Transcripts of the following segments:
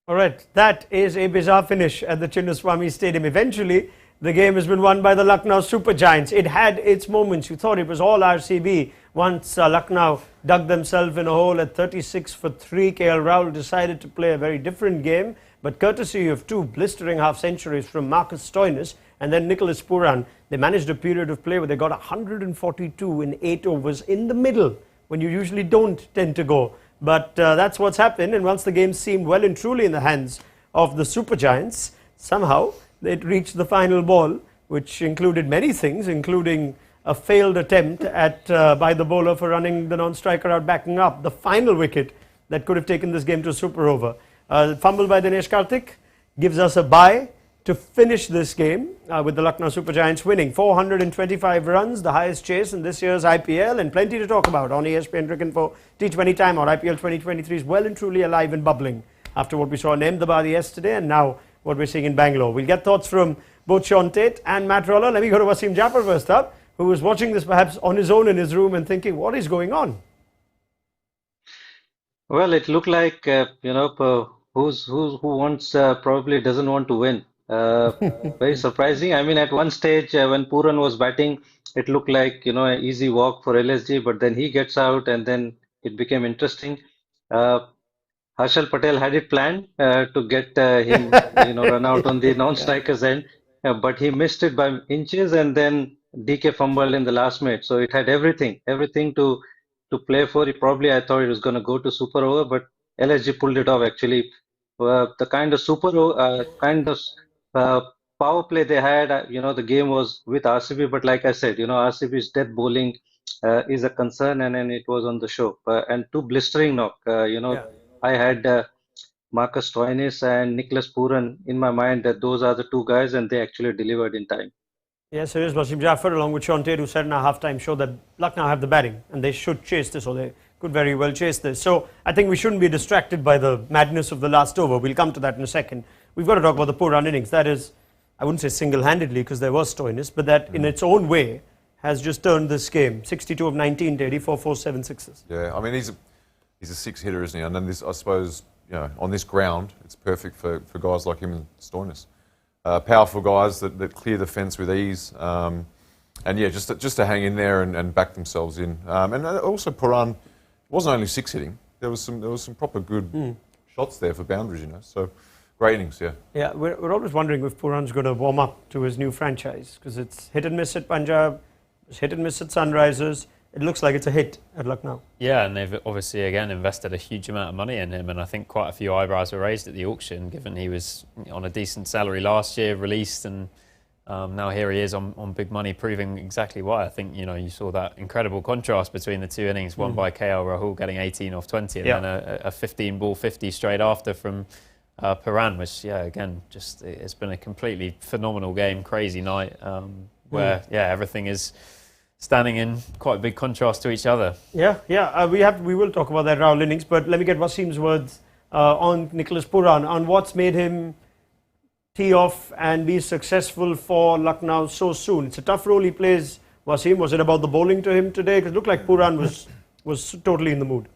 All right, that is a bizarre finish at the Chinnaswamy Stadium. Eventually, the game has been won by the Lucknow Super Giants. It had its moments. You thought it was all RCB. Once Lucknow dug themselves in a hole at 36 for 3, KL Rahul decided to play a very different game. But courtesy of two blistering half-centuries from Marcus Stoinis and then Nicholas Pooran, they managed a period of play where they got 142 in 8 overs in the middle, when you usually don't tend to go. But that's what's happened, and once the game seemed well and truly in the hands of the Super Giants, somehow it reached the final ball, which included many things, including a failed attempt at by the bowler for running the non-striker out backing up, the final wicket that could have taken this game to a super over. Fumble by Dinesh Karthik gives us a bye to finish this game with the Lucknow Super Giants winning 425 runs, the highest chase in this year's IPL, and plenty to talk about on ESPN Cricket for T20 timeout. IPL 2023 is well and truly alive and bubbling after what we saw in Ahmedabad yesterday and now what we're seeing in Bangalore. We'll get thoughts from both Shaun, Tait and Matt Roller. Let me go to Wasim Jaffer first up, who was watching this perhaps on his own in his room and thinking, what is going on? Well, it looked like who wants probably doesn't want to win. Very surprising. I mean, at one stage when Pooran was batting, it looked like an easy walk for LSG, but then he gets out, and then it became interesting. Uh, Harshal Patel had it planned to get him, run out on the non-strikers end, but he missed it by inches, and then DK fumbled in the last minute. So it had everything to play for. I thought it was going to go to super over, but LSG pulled it off actually. The kind of kind of uh, power play they had, the game was with RCB, but like I said, RCB's death bowling is a concern, and then it was on the show. And two blistering knock, Yeah. I had Marcus Stoinis and Nicholas Pooran in my mind that those are the two guys, and they actually delivered in time. Yes, it is Wasim Jaffer along with Shaun Tait, who said in our halftime show that Lucknow have the batting and they should chase this, or they could very well chase this. So I think we shouldn't be distracted by the madness of the last over. We'll come to that in a second. We've got to talk about the Pooran innings. That is, I wouldn't say single-handedly because there was Stoinis, but that in its own way has just turned this game. 62 of 19 to 84, 4, 7 sixes. Yeah, I mean, he's a six hitter, isn't he? And then this, I suppose, on this ground, it's perfect for guys like him and Stoinis. Powerful guys that clear the fence with ease. And yeah, just to hang in there and back themselves in. And also Pooran wasn't only six hitting. There was some proper good shots there for boundaries, So great innings, yeah. Yeah, we're always wondering if Pooran's going to warm up to his new franchise because it's hit and miss at Punjab, it's hit and miss at Sunrisers. It looks like it's a hit at Lucknow. Yeah, and they've obviously again invested a huge amount of money in him, and I think quite a few eyebrows were raised at the auction, given he was on a decent salary last year, released, and now here he is on big money, proving exactly why. I think you saw that incredible contrast between the two innings, one by KL Rahul getting 18 off 20, and then a 15-ball 50 straight after from Pooran, which again just it's been a completely phenomenal game, crazy night where everything is standing in quite a big contrast to each other. We will talk about that Rahul innings, but let me get Wasim's words on Nicholas Pooran, on what's made him tee off and be successful for Lucknow so soon. It's a tough role he plays, Wasim. Was it about the bowling to him today? Because it looked like Pooran was totally in the mood.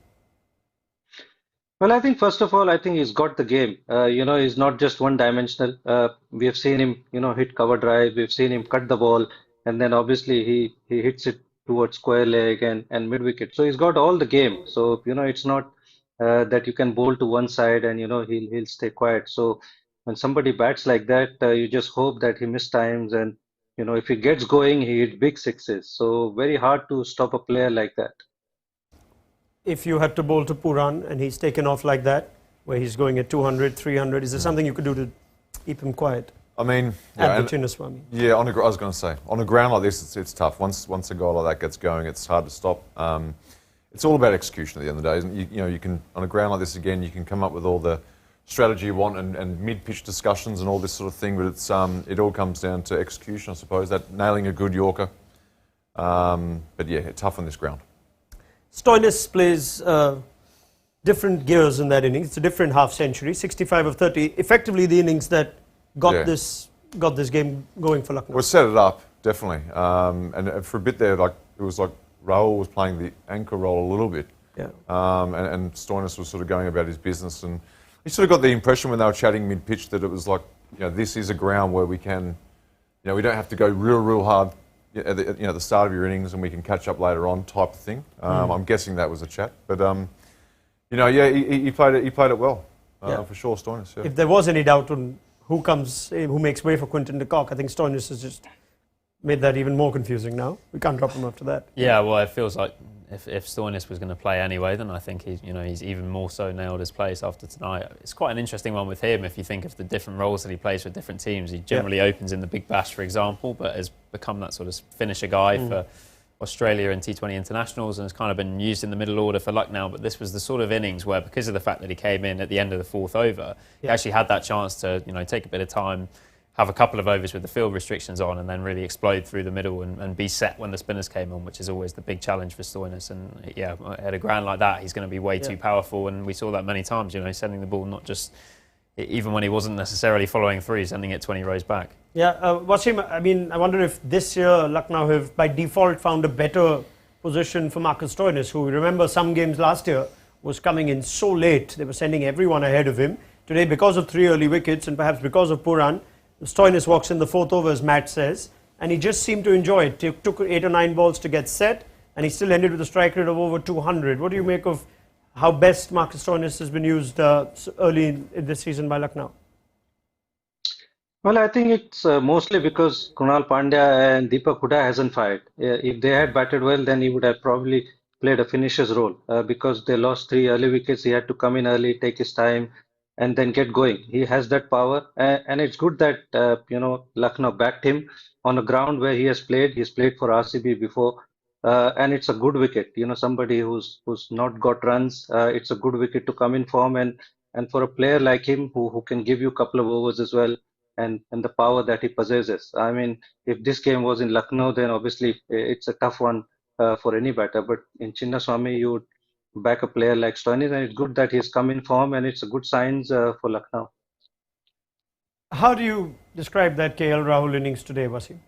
Well, I think first of all, I think he's got the game. He's not just one-dimensional. We have seen him, hit cover drive. We've seen him cut the ball. And then obviously he hits it towards square leg and mid wicket. So he's got all the game. So it's not that you can bowl to one side and he'll stay quiet. So when somebody bats like that, you just hope that he mistimes, and if he gets going, he hits big sixes. So very hard to stop a player like that. If you had to bowl to Pooran and he's taken off like that, where he's going at 200, 300, is there something you could do to keep him quiet? I mean, at the Chinnaswamy. Yeah, I was going to say, on a ground like this, it's tough. Once a guy like that gets going, it's hard to stop. It's all about execution at the end of the day, isn't it? You can, on a ground like this again, you can come up with all the strategy you want and mid-pitch discussions and all this sort of thing, but it all comes down to execution, I suppose. That nailing a good Yorker. But yeah, tough on this ground. Stoinis plays different gears in that innings. It's a different half century, 65 of 30. Effectively, the innings that got this game going for Lucknow. Well, set it up, definitely. And for a bit there, it was like Rahul was playing the anchor role a little bit. Yeah. And Stoinis was sort of going about his business. And You sort of got the impression when they were chatting mid-pitch that it was like, this is a ground where we can, we don't have to go real hard at the start of your innings and we can catch up later on type of thing. I'm guessing that was a chat. But, he played it well, for sure, Stoinis. Yeah. If there was any doubt on who makes way for Quinton de Kock, I think Stoinis has just made that even more confusing now. We can't drop him after that. Yeah, well, it feels like if Stoinis was going to play anyway, then I think he's even more so nailed his place after tonight. It's quite an interesting one with him if you think of the different roles that he plays for different teams. He generally opens in the Big Bash, for example, but has become that sort of finisher guy for Australia and T20 internationals and has kind of been used in the middle order for Lucknow. But this was the sort of innings where, because of the fact that he came in at the end of the fourth over, he actually had that chance to take a bit of time, have a couple of overs with the field restrictions on, and then really explode through the middle and be set when the spinners came on, which is always the big challenge for Stoinis. And at a ground like that, he's going to be way too powerful, and we saw that many times. Sending the ball not just even when he wasn't necessarily following through, sending it 20 rows back. Yeah, Wasim, I wonder if this year Lucknow have by default found a better position for Marcus Stoinis, who, remember, some games last year was coming in so late. They were sending everyone ahead of him. Today, because of 3 early wickets and perhaps because of Puran, Stoinis walks in the fourth over, as Matt says, and he just seemed to enjoy it. It took 8 or 9 balls to get set, and he still ended with a strike rate of over 200. What do you make of how best Marcus Stoinis has been used early in this season by Lucknow? Well, I think it's mostly because Kunal Pandya and Deepak Hooda hasn't fired. If they had batted well, then he would have probably played a finisher's role. Because they lost 3 early wickets, he had to come in early, take his time, and then get going. He has that power, and it's good that Lucknow backed him on a ground where he has played. He's played for RCB before, and it's a good wicket. Somebody who's not got runs. It's a good wicket to come in form, and for a player like him who can give you a couple of overs as well, and the power that he possesses. I mean, if this game was in Lucknow, then obviously it's a tough one for any batter. But in Chinnaswamy, you would back a player like Stoinis, and it's good that he's come in form, and it's a good signs for Lucknow. How do you describe that KL Rahul innings today, Wasim?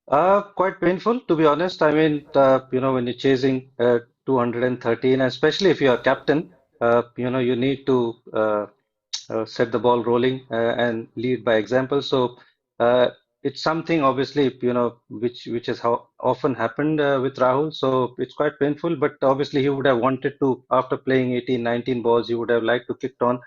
Quite painful, to be honest. I mean, when you're chasing 213, especially if you're a captain, you need to set the ball rolling and lead by example. So it's something, obviously, which is how often happened with Rahul. So it's quite painful, but obviously he would have wanted to, after playing 18, 19 balls, he would have liked to kick on.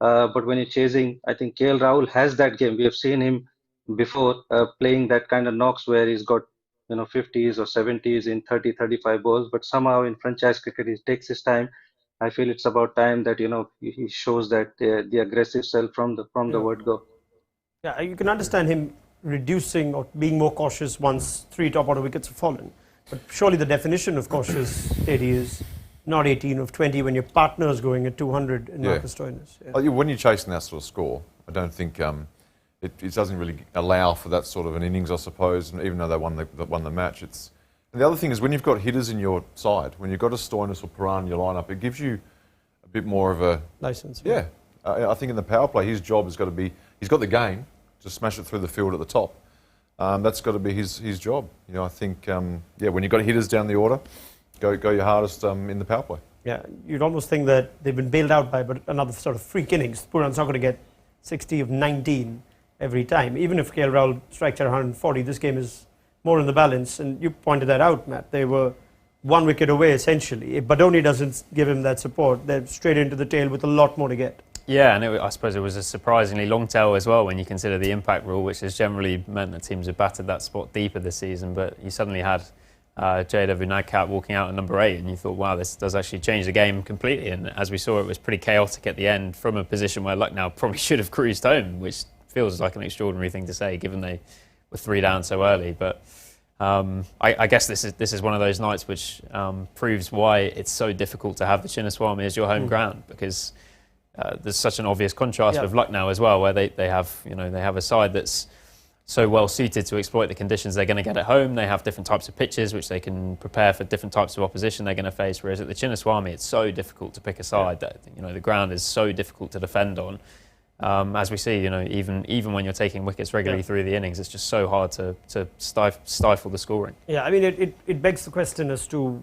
But when you're chasing, I think KL Rahul has that game. We have seen him before playing that kind of knocks where he's got 50s or 70s in 30, 35 balls. But somehow in franchise cricket, he takes his time. I feel it's about time that he shows that the aggressive self from the word go. Yeah, you can understand him reducing or being more cautious once 3 top order wickets have fallen. But surely the definition of cautious, 80, is not 18 of 20 when your partner is going at 200 in Marcus Stoinis. Yeah. When you're chasing that sort of score, I don't think it doesn't really allow for that sort of an innings, I suppose. And even though they won the match, it's. And the other thing is when you've got hitters in your side, when you've got a Stoinis or Puran in your lineup, it gives you a bit more of a license. Yeah, I think in the power play, his job has got to be. He's got the game to smash it through the field at the top. That's got to be his job. I think when you've got hitters down the order, go your hardest in the power play. Yeah, you'd almost think that they've been bailed out by another sort of freak innings. Puran's not going to get 60 of 19 every time. Even if KL Rahul strikes at 140, this game is more in the balance. And you pointed that out, Matt. They were 1 wicket away, essentially. If Badoni doesn't give him that support, they're straight into the tail with a lot more to get. Yeah, and I suppose it was a surprisingly long tail as well when you consider the impact rule, which has generally meant that teams have batted that spot deeper this season. But you suddenly had Jada Vunadkat walking out at number 8, and you thought, wow, this does actually change the game completely. And as we saw, it was pretty chaotic at the end from a position where Lucknow probably should have cruised home, which feels like an extraordinary thing to say given they were 3 down so early. But I guess this is one of those nights which proves why it's so difficult to have the Chinnaswamy as your home ground, because there's such an obvious contrast with Lucknow as well, where they have a side that's so well suited to exploit the conditions they're going to get at home. They have different types of pitches which they can prepare for different types of opposition they're going to face. Whereas at the Chinnaswamy, it's so difficult to pick a side that the ground is so difficult to defend on. As we see, even when you're taking wickets regularly through the innings, it's just so hard to stifle the scoring. Yeah, I mean, it begs the question as to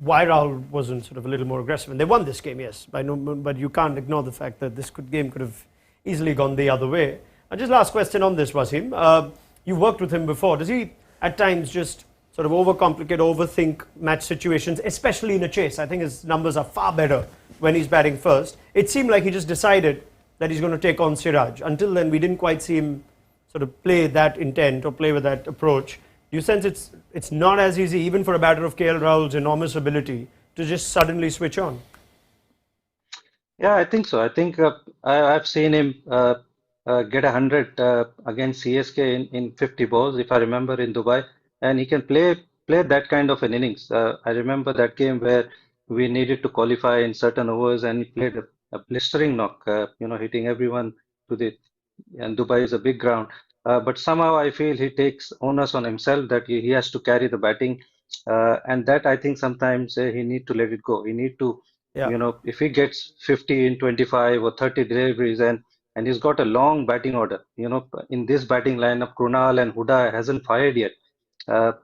why Rahul wasn't sort of a little more aggressive. And they won this game, yes, but you can't ignore the fact that this game could have easily gone the other way. And just last question on this, Wasim. You worked with him before. Does he at times just sort of overcomplicate, overthink match situations, especially in a chase? I think his numbers are far better when he's batting first. It seemed like he just decided that he's going to take on Siraj. Until then, we didn't quite see him sort of play that intent or play with that approach. Do you sense it's not as easy, even for a batter of KL Rahul's enormous ability, to just suddenly switch on? Yeah, I think so. I think I've seen him get 100 against CSK in 50 balls, if I remember, in Dubai, and he can play that kind of an innings. I remember that game where we needed to qualify in certain overs, and he played a blistering knock, hitting everyone to the. And Dubai is a big ground, but somehow I feel he takes onus on himself that he has to carry the batting, and that I think sometimes he need to let it go. He need to Yeah. if he gets 50 in 25 or 30 deliveries and he's got a long batting order, in this batting lineup, Krunal and Huda hasn't fired yet.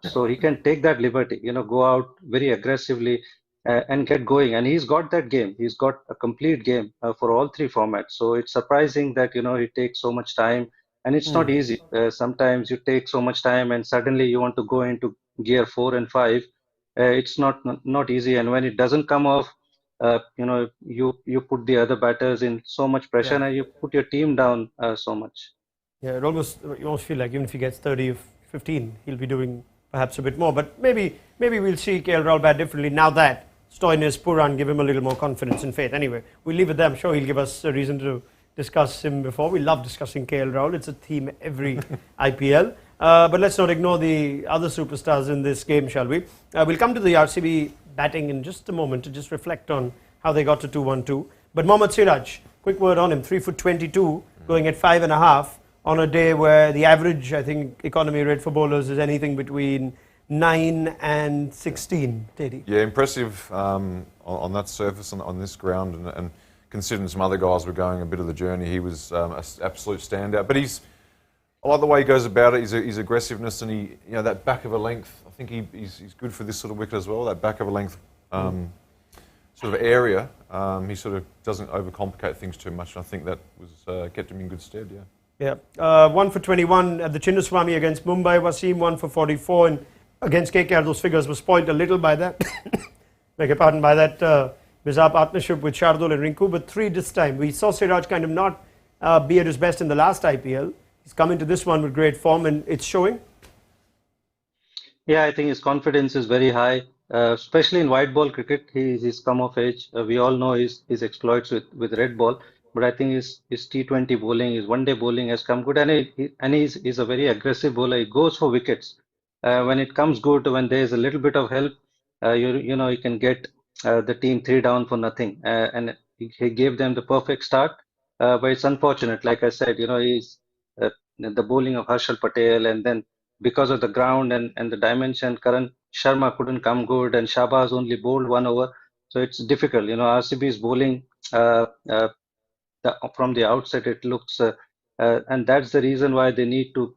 So he can take that liberty, go out very aggressively and get going. And he's got that game. He's got a complete game for all three formats. So it's surprising that, he takes so much time and it's not easy. Sometimes you take so much time and suddenly you want to go into gear 4 and 5. It's not easy. And when it doesn't come off, you put the other batters in so much pressure Yeah. and you put your team down so much. Yeah, you almost feel like even if he gets 30 or 15, he'll be doing perhaps a bit more. But maybe we'll see KL Rahul bat differently now that Stoinis, Puran give him a little more confidence and faith. Anyway, we'll leave it there. I'm sure he'll give us a reason to discuss him before. We love discussing KL Rahul. It's a theme every IPL. But let's not ignore the other superstars in this game, shall we? We'll come to the RCB batting in just a moment to just reflect on how they got to 2-1-2. But Mohammad Siraj, quick word on him. 3 for 22, going at 5.5 on a day where the average, I think, economy rate for bowlers is anything between 9 and 16. Tait. Yeah, impressive on that surface, on this ground, and considering some other guys were going a bit of the journey, he was an absolute standout. But I like the way he goes about it. His aggressiveness and that back of a length. I think he's good for this sort of wicket as well. That back of a length sort of area. He sort of doesn't overcomplicate things too much. And I think that was kept him in good stead. Yeah. Yeah. 1 for 21 at the Chinnaswamy against Mumbai. Wasim 1 for 44 and against KKR. Those figures were spoiled a little by that. Beg your pardon, by that bizarre partnership with Shardul and Rinku. But 3 this time. We saw Siraj kind of not be at his best in the last IPL. He's come into this one with great form and it's showing. Yeah, I think his confidence is very high, especially in white ball cricket. He's come of age. We all know his exploits with red ball, but I think his T20 bowling, his one-day bowling has come good, and he's a very aggressive bowler. He goes for wickets. When it comes good, when there is a little bit of help, you can get the team 3 down for nothing, and he gave them the perfect start. But it's unfortunate, like I said, the bowling of Harshal Patel, and then because of the ground and the dimension, Karan Sharma couldn't come good, and Shahbaz only bowled 1 over. So it's difficult. RCB's bowling from the outset, it looks, and that's the reason why they need to,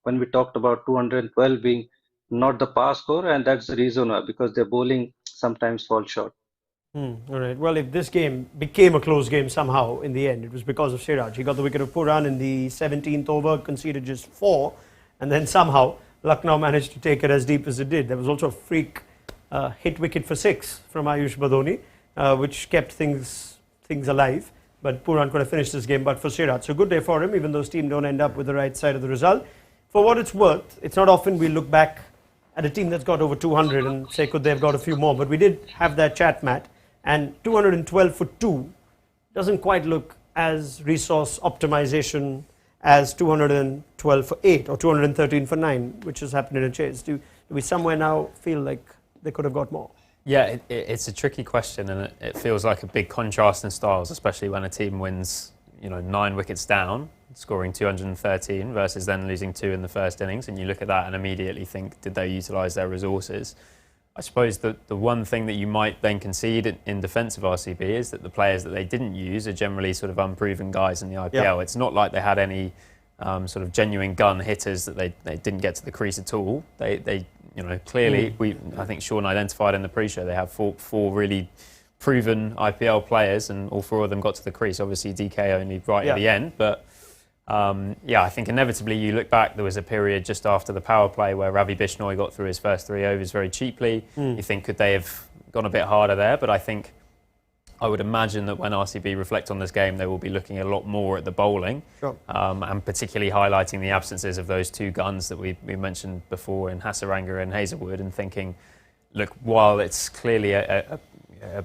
when we talked about 212 being not the pass score, and that's the reason why, because their bowling sometimes falls short. All right. Well, if this game became a close game somehow in the end, it was because of Siraj. He got the wicket of Puran in the 17th over, conceded just 4, and then somehow Lucknow managed to take it as deep as it did. There was also a freak hit wicket for 6 from Ayush Badoni, which kept things alive. But Puran could have finished this game but for Siraj. So good day for him, even though his team don't end up with the right side of the result. For what it's worth, it's not often we look back at a team that's got over 200 and say, could they have got a few more? But we did have that chat, Matt. And 212 for 2 doesn't quite look as resource optimization as 212 for 8 or 213 for 9, which has happened in a chase. Do we somewhere now feel like they could have got more? Yeah, it's a tricky question, and it feels like a big contrast in styles, especially when a team wins, 9 wickets down, scoring 213 versus then losing 2 in the first innings. And you look at that and immediately think, did they utilise their resources? I suppose the one thing that you might then concede in defence of RCB is that the players that they didn't use are generally sort of unproven guys in the IPL. Yeah. It's not like they had any sort of genuine gun hitters that they didn't get to the crease at all. They clearly I think Shaun identified in the pre-show they have four really proven IPL players, and all four of them got to the crease. Obviously, DK only right at the end, but I think inevitably you look back. There was a period just after the power play where Ravi Bishnoi got through his first 3 overs very cheaply. You think could they have gone a bit harder there? But I think I would imagine that when RCB reflect on this game, they will be looking a lot more at the bowling, and particularly highlighting the absences of those two guns that we mentioned before in Hasaranga and Hazelwood, and thinking, look, while it's clearly a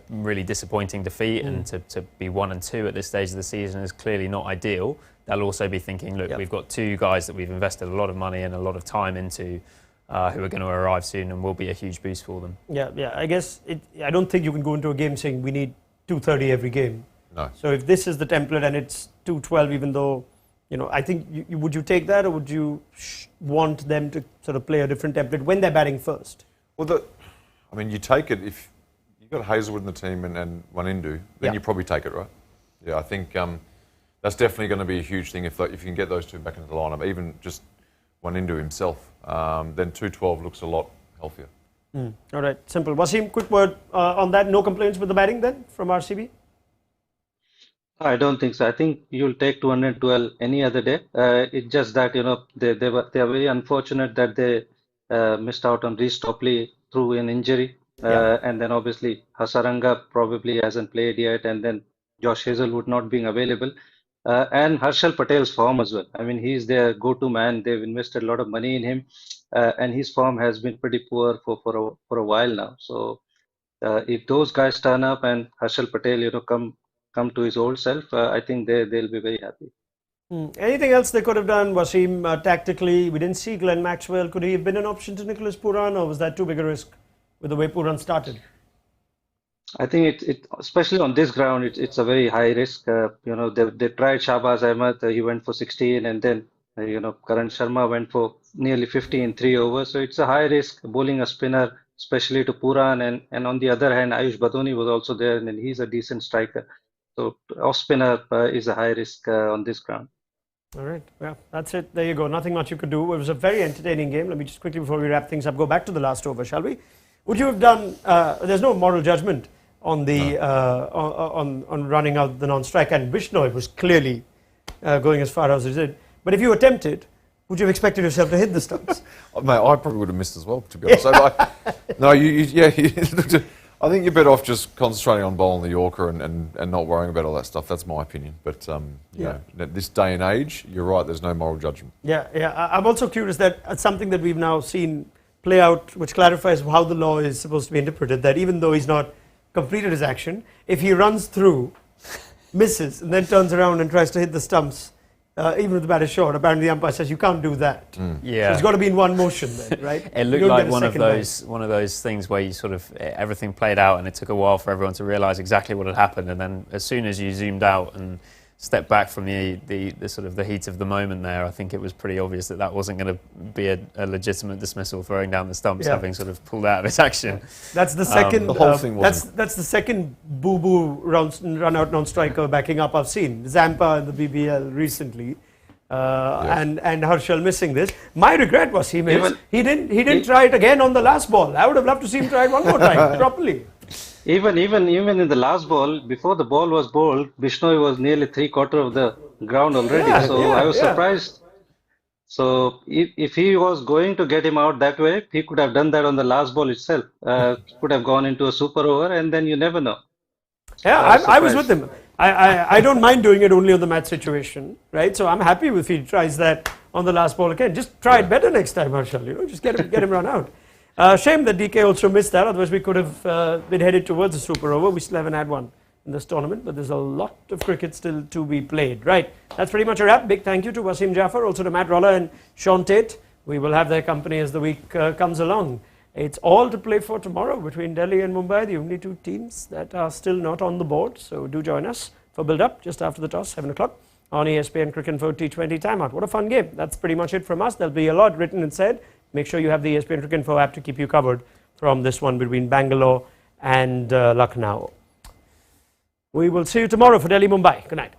really disappointing defeat, and to be 1 and 2 at this stage of the season is clearly not ideal, they'll also be thinking, look, we've got two guys that we've invested a lot of money and a lot of time into, who are going to arrive soon and will be a huge boost for them. I guess I don't think you can go into a game saying we need 230 every game. No. So if this is the template and it's 212, even though, I think, would you take that, or would you want them to sort of play a different template when they're batting first? Well, you take it if you've got Hazelwood in the team and Wanindu, then you probably take it, right? Yeah, I think that's definitely going to be a huge thing if you can get those two back into the lineup, even just Wanindu himself. Then 212 looks a lot healthier. All right, simple. Wasim, quick word on that. No complaints with the batting then from RCB? I don't think so. I think you'll take 212 any other day. It's just that they are very unfortunate that they missed out on Reece Topley through an injury, and then obviously Hasaranga probably hasn't played yet, and then Josh Hazelwood not being available, and Harshal Patel's form as well. I mean, he's their go-to man. They've invested a lot of money in him, and his form has been pretty poor for a while now. So if those guys turn up and Harshal Patel, come to his old self, I think they'll be very happy. Anything else they could have done, Wasim, tactically? We didn't see Glenn Maxwell. Could he have been an option to Nicholas Pooran, or was that too big a risk with the way Pooran started? I think it especially on this ground, it's a very high risk. They tried Shahbaz Ahmed, he went for 16, and then Karan Sharma went for nearly 50 in 3 overs. So it's a high risk bowling a spinner, especially to Pooran, and on the other hand, Ayush Badoni was also there, and he's a decent striker. So off spinner is a high risk on this ground. All right, well, that's it. There you go. Nothing much you could do. It was a very entertaining game. Let me just quickly, before we wrap things up, go back to the last over, shall we? Would you have done? There's no moral judgment on the on running out the non-strike, and Bishnoi was clearly going as far as he did. But if you attempted, would you have expected yourself to hit the stumps? Mate, I probably would have missed as well, to be honest. So, I think you're better off just concentrating on bowling the Yorker and not worrying about all that stuff. That's my opinion. But at this day and age, you're right, there's no moral judgment. I'm also curious that something that we've now seen play out, which clarifies how the law is supposed to be interpreted, that even though he's not completed his action, if he runs through, misses, and then turns around and tries to hit the stumps, even if the bat is short, apparently the umpire says you can't do that. So it's got to be in one motion then, right? It looked like one of those things where you sort of everything played out, and it took a while for everyone to realise exactly what had happened, and then as soon as you zoomed out and stepped back from the sort of the heat of the moment there, I think it was pretty obvious that wasn't going to be a legitimate dismissal, throwing down the stumps, having sort of pulled out of its action. That's the second. The whole thing wasn't. That's the second boo-boo run out non-striker backing up I've seen. Zampa in the BBL recently, and Harshal missing this. My regret was he didn't try it again on the last ball. I would have loved to see him try it one more time properly. Even in the last ball, before the ball was bowled, Bishnoi was nearly 3/4 of the ground already. I was surprised. So if he was going to get him out that way, he could have done that on the last ball itself. Could have gone into a super over, and then you never know. I was with him. I don't mind doing it only on the match situation, right? So I'm happy if he tries that on the last ball again. Just try it better next time, Harshal. Just get him run out. Shame that DK also missed that, otherwise we could have been headed towards a super over. We still haven't had one in this tournament, but there's a lot of cricket still to be played. Right, that's pretty much a wrap. Big thank you to Wasim Jaffer, also to Matt Roller and Shaun Tait. We will have their company as the week comes along. It's all to play for tomorrow between Delhi and Mumbai, the only two teams that are still not on the board. So do join us for build-up just after the toss, 7 o'clock on ESPN Cricket Info T20 Timeout. What a fun game. That's pretty much it from us. There'll be a lot written and said. Make sure you have the ESPN Cricket Info app to keep you covered from this one between Bangalore and Lucknow. We will see you tomorrow for Delhi Mumbai. Good night.